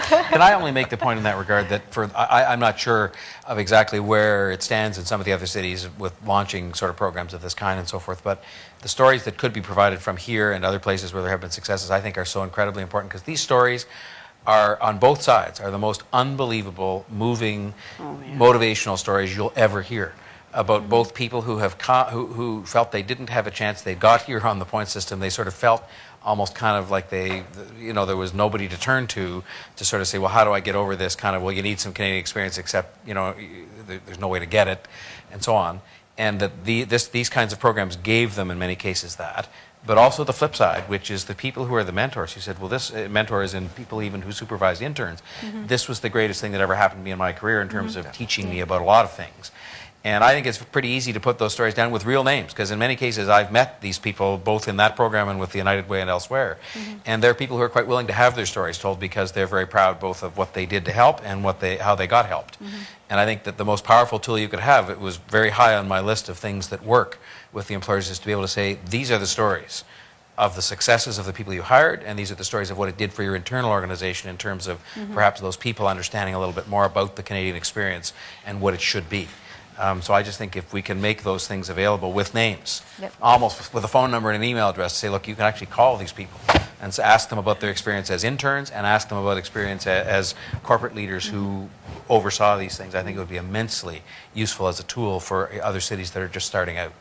Can I only make the point in that regard that I'm not sure of exactly where it stands in some of the other cities with launching sort of programs of this kind and so forth, but the stories that could be provided from here and other places where there have been successes, I think, are so incredibly important, because these stories are, on both sides, are the most unbelievable, moving, motivational stories you'll ever hear about both people who have who felt they didn't have a chance. They got here on the point system. They sort of felt almost kind of like there was nobody to turn to sort of say, well, how do I get over this kind of, well, you need some Canadian experience, except, there's no way to get it, and so on. And that these kinds of programs gave them, in many cases, that. But also the flip side, which is the people who are the mentors, who said, well, this mentors and people even who supervise interns, this was the greatest thing that ever happened to me in my career in terms of teaching me about a lot of things. And I think it's pretty easy to put those stories down with real names, because in many cases I've met these people both in that program and with the United Way and elsewhere. And they're people who are quite willing to have their stories told, because they're very proud both of what they did to help and how they got helped. And I think that the most powerful tool you could have, it was very high on my list of things that work with the employers, is to be able to say, these are the stories of the successes of the people you hired, and these are the stories of what it did for your internal organization in terms of perhaps those people understanding a little bit more about the Canadian experience and what it should be. So I just think if we can make those things available with names, almost with a phone number and an email address, to say, look, you can actually call these people and ask them about their experience as interns and ask them about experience as corporate leaders who oversaw these things, I think it would be immensely useful as a tool for other cities that are just starting out.